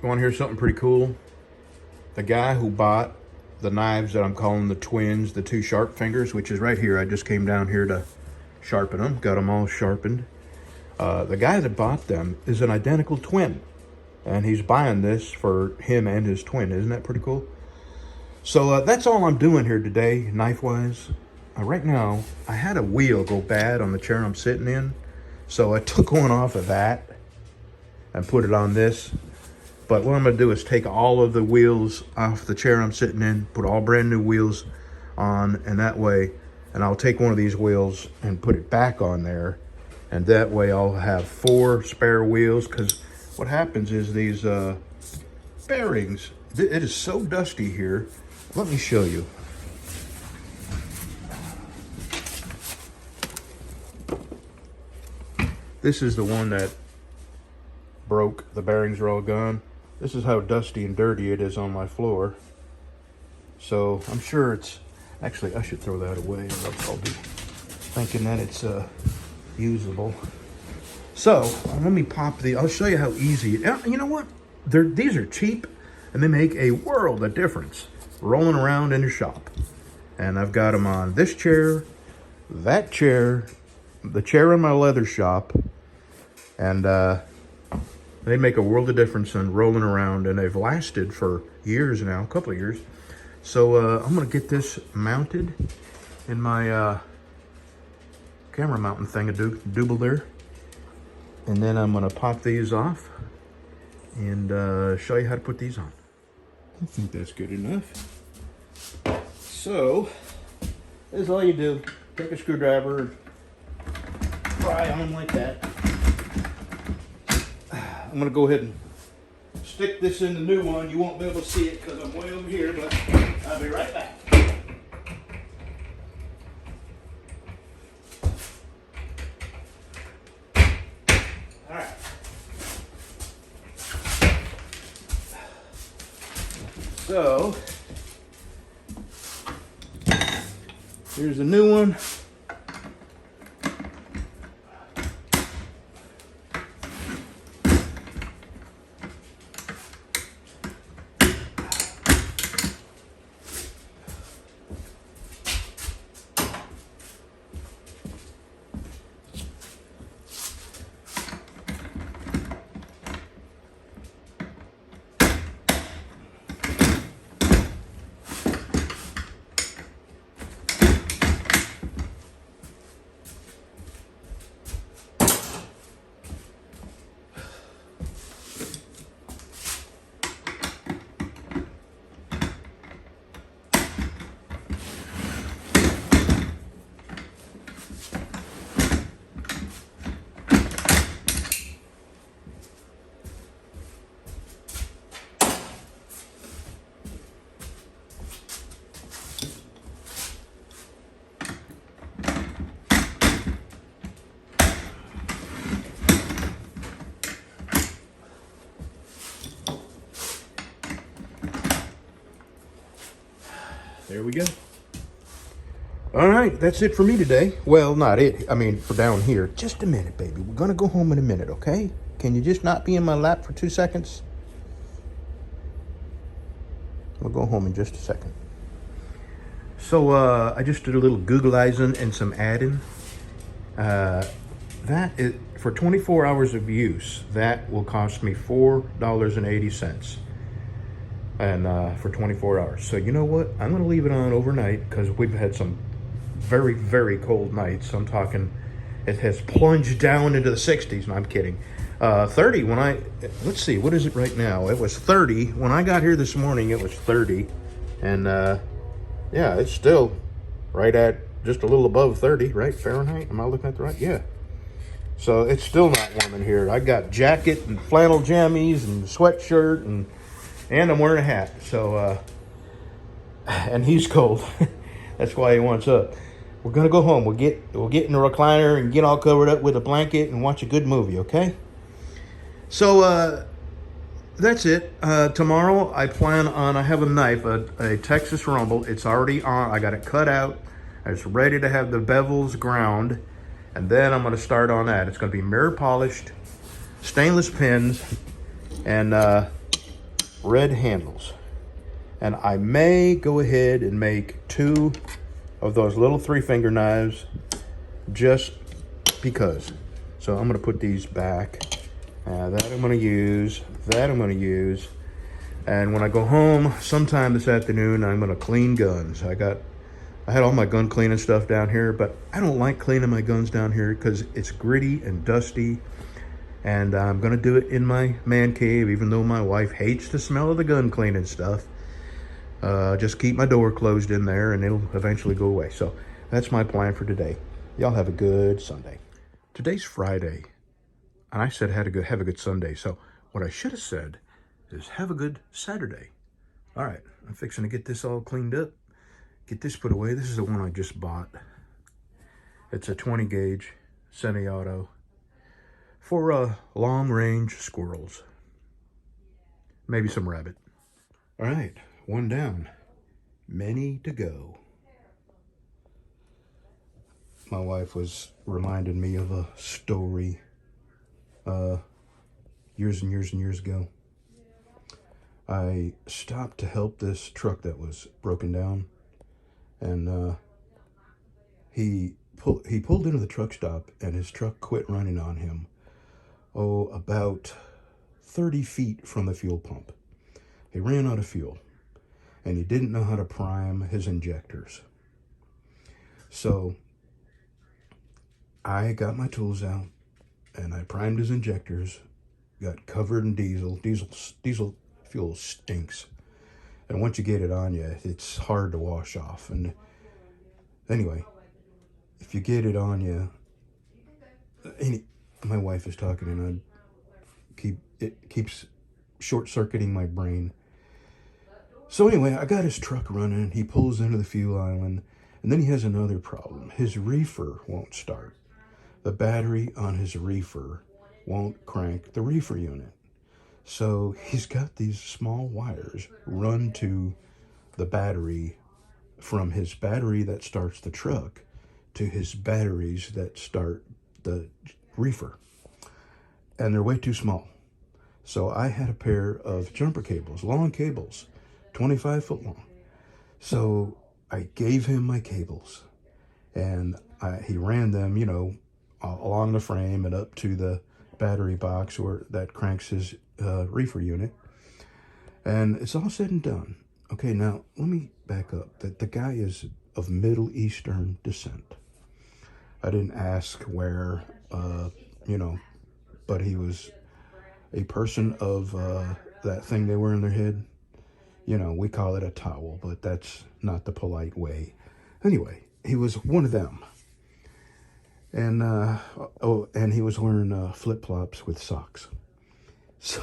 You want to hear something pretty cool? The guy who bought the knives that I'm calling the twins, the two sharp fingers, which is right here. I just came down here to sharpen them, got them all sharpened. The guy that bought them is an identical twin, and he's buying this for him and his twin. Isn't that pretty cool? So that's all I'm doing here today, knife-wise. Right now, I had a wheel go bad on the chair I'm sitting in, so I took one off of that and put it on this. But what I'm gonna do is take all of the wheels off the chair I'm sitting in, put all brand new wheels on, and that way, and I'll take one of these wheels and put it back on there, and that way I'll have 4 spare wheels, because what happens is these bearings, it is so dusty here. Let me show you. This is the one that broke. The bearings are all gone. This is how dusty and dirty it is on my floor. So I'm sure it's, actually I should throw that away, or else I'll be thinking that it's usable. So let me pop I'll show you how easy, you know what? These are cheap and they make a world of difference rolling around in your shop. And I've got them on this chair, that chair, the chair in my leather shop, and they make a world of difference in rolling around, and they've lasted for years now, a couple of years. So I'm gonna get this mounted in my camera mounting thing, a double there. And then I'm gonna pop these off and show you how to put these on. I think that's good enough. So, this is all you do. Take a screwdriver, pry on them like that. I'm gonna go ahead and stick this in the new one. You won't be able to see it because I'm way over here, but I'll be right back. All right. So, here's the new one. There we go. All right, that's it for me today. Well, not it. I mean, for down here. Just a minute, baby. We're gonna go home in a minute, okay? Can you just not be in my lap for 2 seconds? We'll go home in just a second. So, I just did a little Googleizing and some adding. That is, for 24 hours of use, that will cost me $4.80. And for 24 hours. So you know what? I'm gonna leave it on overnight because we've had some very, very cold nights. I'm talking, it has plunged down into the 60s. No, I'm kidding. 30 when let's see, what is it right now? It was 30. When I got here this morning, it was 30. And yeah, it's still right at just a little above 30, right? Fahrenheit, am I looking at the right? Yeah. So it's still not warm in here. I got jacket and flannel jammies and sweatshirt and I'm wearing a hat, so, and he's cold. That's why he wants up. We're gonna go home. We'll get in the recliner and get all covered up with a blanket and watch a good movie, okay? So, that's it. Tomorrow I plan on, I have a knife, a Texas Rumble. It's already on, I got it cut out. It's ready to have the bevels ground. And then I'm gonna start on that. It's gonna be mirror polished, stainless pins, and red handles. And I may go ahead and make 2 of those little 3-finger knives just because. So I'm gonna put these back. That I'm gonna use, that I'm gonna use. And when I go home sometime this afternoon, I'm gonna clean guns. I had all my gun cleaning stuff down here, but I don't like cleaning my guns down here because it's gritty and dusty. And I'm gonna do it in my man cave, even though my wife hates the smell of the gun cleaning stuff. Just keep my door closed in there and it'll eventually go away. So that's my plan for today. Y'all have a good Sunday. Today's Friday, and I said have a good Sunday. So what I should have said is have a good Saturday. All right, I'm fixing to get this all cleaned up, get this put away. This is the one I just bought. It's a 20 gauge semi-auto for long range squirrels, maybe some rabbit. All right, one down, many to go. My wife was reminding me of a story years and years and years ago. I stopped to help this truck that was broken down, and he pulled into the truck stop, and his truck quit running on him. Oh, about 30 feet from the fuel pump. He ran out of fuel, and he didn't know how to prime his injectors. So I got my tools out, and I primed his injectors, got covered in diesel. Diesel fuel stinks. And once you get it on you, it's hard to wash off. And anyway, if you get it on you, my wife is talking and it keeps short-circuiting my brain. So anyway, I got his truck running. He pulls into the fuel island, and then he has another problem. His reefer won't start. The battery on his reefer won't crank the reefer unit. So he's got these small wires run to the battery, from his battery that starts the truck to his batteries that start the reefer. And they're way too small. So I had a pair of jumper cables, long cables, 25 foot long. So I gave him my cables, and he ran them, along the frame and up to the battery box that cranks his reefer unit. And it's all said and done. Okay, now let me back up. The guy is of Middle Eastern descent. I didn't ask where, but he was a person of that thing they wear in their head. We call it a towel, but that's not the polite way. Anyway, he was one of them. And and he was wearing flip-flops with socks. So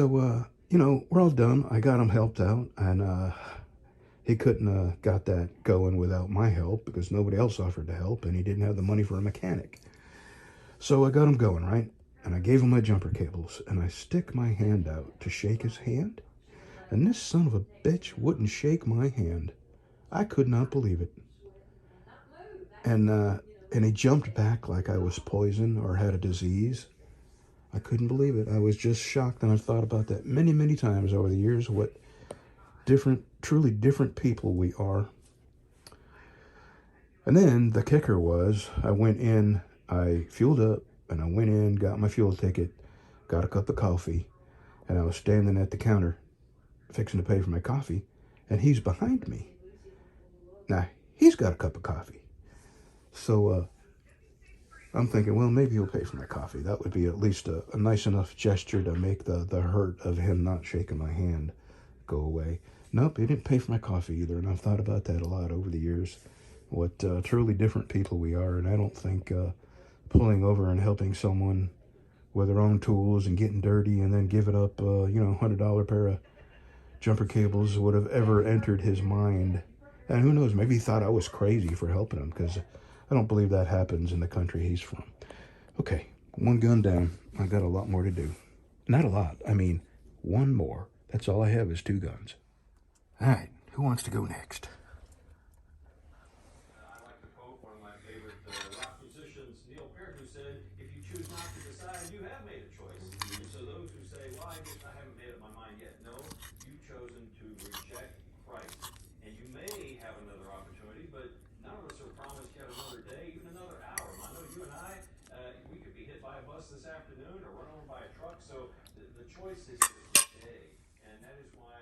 we're all done. I got him helped out, and he couldn't got that going without my help because nobody else offered to help, and he didn't have the money for a mechanic. So I got him going, right? And I gave him my jumper cables, and I stick my hand out to shake his hand, and this son of a bitch wouldn't shake my hand. I could not believe it. And he jumped back like I was poisoned or had a disease. I couldn't believe it. I was just shocked, and I've thought about that many, many times over the years, what truly different people we are. And then the kicker was, I went in, I fueled up, and I went in, got my fuel ticket, got a cup of coffee, and I was standing at the counter fixing to pay for my coffee, and he's behind me. Now, he's got a cup of coffee. So I'm thinking, well, maybe he'll pay for my coffee. That would be at least a nice enough gesture to make the hurt of him not shaking my hand go away. Nope, he didn't pay for my coffee either, and I've thought about that a lot over the years, what truly different people we are, and I don't think pulling over and helping someone with their own tools and getting dirty and then giving up, $100 pair of jumper cables would have ever entered his mind. And who knows, maybe he thought I was crazy for helping him, because I don't believe that happens in the country he's from. Okay, one gun down. I got a lot more to do. Not a lot. I mean, one more. That's all I have is 2 guns. All right, who wants to go next? I like to quote one of my favorite rock musicians, Neil Peart, who said, "If you choose not to decide, you have made a choice." So those who say, "Well, I haven't made up this afternoon or run over by a truck. So the choice is here today, and that is why